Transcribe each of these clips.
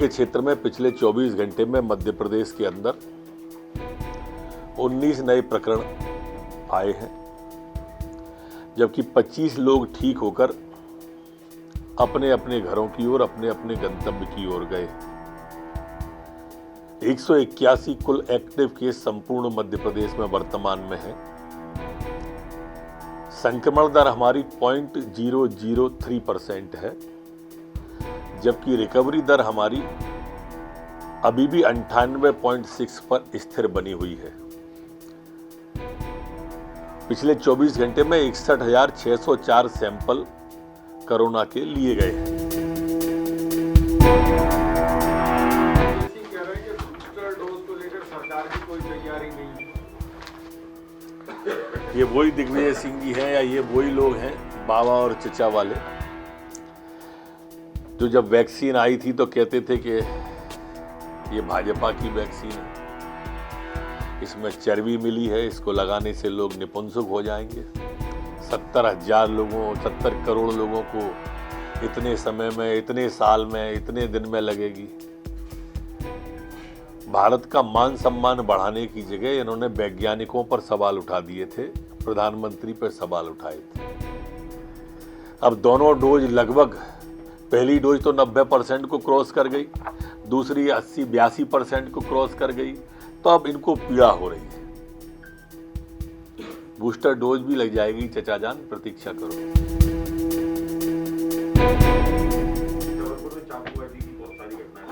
के क्षेत्र में पिछले 24 घंटे में मध्य प्रदेश के अंदर 19 नए प्रकरण आए हैं, जबकि 25 लोग ठीक होकर अपने अपने घरों की ओर, अपने अपने गंतव्य की ओर गए। 181 कुल एक्टिव केस संपूर्ण मध्य प्रदेश में वर्तमान में है। संक्रमण दर हमारी 0.003% है, जबकि रिकवरी दर हमारी अभी भी 98.6 पर स्थिर बनी हुई है। पिछले 24 घंटे में 61,604 सैंपल कोरोना के लिए गए हैं। कह रहे हैं कि बूस्टर डोज को लेकर सरकार की कोई तैयारी नहीं है। ये वही दिग्विजय सिंह जी हैं या ये वही लोग हैं बाबा और चचा वाले, जो जब वैक्सीन आई थी तो कहते थे कि ये भाजपा की वैक्सीन है, इसमें चर्बी मिली है, इसको लगाने से लोग निपुंसक हो जाएंगे। 70 करोड़ लोगों को इतने समय में, इतने साल में, इतने दिन में लगेगी। भारत का मान सम्मान बढ़ाने की जगह इन्होंने वैज्ञानिकों पर सवाल उठा दिए थे, प्रधानमंत्री पर सवाल उठाए थे। अब दोनों डोज लगभग, पहली डोज तो 90% को क्रॉस कर गई, दूसरी 80-82% को क्रॉस कर गई, तो अब इनको पीड़ा हो रही है। बूस्टर डोज भी लग जाएगी चचा जान, प्रतीक्षा करो। जबलपुर में चाकूबाजी की बहुत सारी घटनाएं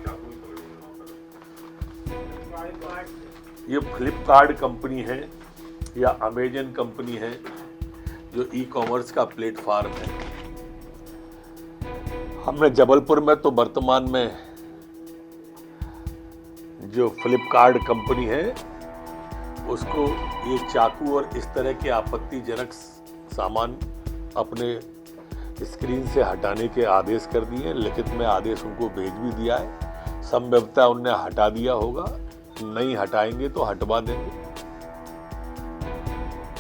सामने आई। ये फ्लिपकार्ट कंपनी है या अमेजन कंपनी है, जो ई कॉमर्स का प्लेटफॉर्म है। हमने जबलपुर में तो वर्तमान में जो फ्लिपकार्ट कंपनी है उसको ये चाकू और इस तरह के आपत्तिजनक सामान अपने स्क्रीन से हटाने के आदेश कर दिए। लिखित में आदेश उनको भेज भी दिया है, संभवतः उन्हें हटा दिया होगा, नहीं हटाएंगे तो हटवा देंगे।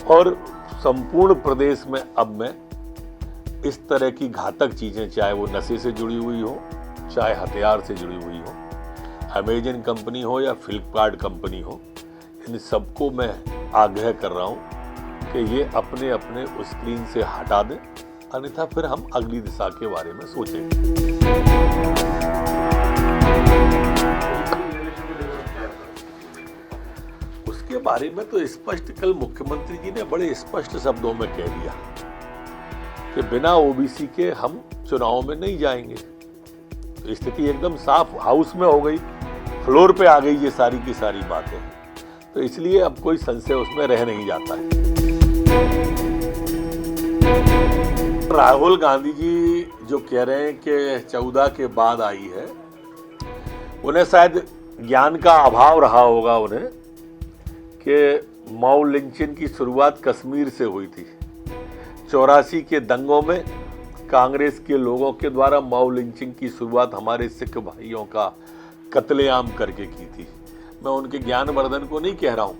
और संपूर्ण प्रदेश में अब मैं इस तरह की घातक चीजें, चाहे वो नशे से जुड़ी हुई हो, चाहे हथियार से जुड़ी हुई हो, अमेजन कंपनी हो या फ्लिपकार्ट कंपनी हो, इन सबको मैं आग्रह कर रहा हूं कि ये अपने अपने स्क्रीन से हटा दें, अन्यथा फिर हम अगली दिशा के बारे में सोचेंगे। उसके बारे में तो स्पष्ट कल मुख्यमंत्री जी ने बड़े स्पष्ट शब्दों में कह दिया कि बिना ओबीसी के हम चुनाव में नहीं जाएंगे। तो स्थिति एकदम साफ हाउस में हो गई, फ्लोर पे आ गई ये सारी की सारी बातें। तो इसलिए अब कोई संशय उसमें रह नहीं जाता है। राहुल गांधी जी जो कह रहे हैं कि 14 के बाद आई है, उन्हें शायद ज्ञान का अभाव रहा होगा उन्हें कि मऊ लिंचिंग की शुरुआत कश्मीर से हुई थी। 84 के दंगों में कांग्रेस के लोगों के द्वारा मऊ लिंचिंग की शुरुआत हमारे सिख भाइयों का कत्लेआम करके की थी। मैं उनके ज्ञानवर्धन को नहीं कह रहा हूं,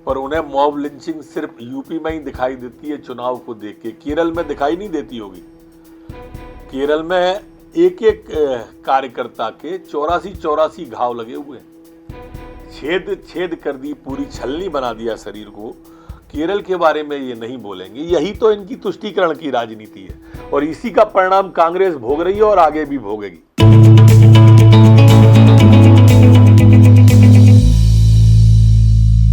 पर उन्हें मॉब लिंचिंग सिर्फ यूपी में ही दिखाई देती है चुनाव को देख के, केरल में दिखाई नहीं देती होगी। केरल में एक एक कार्यकर्ता के 84 घाव लगे हुए, छेद कर दी, पूरी छलनी बना दिया शरीर को। केरल के बारे में ये नहीं बोलेंगे। यही तो इनकी तुष्टीकरण की राजनीति है और इसी का परिणाम कांग्रेस भोग रही है और आगे भी भोगेगी।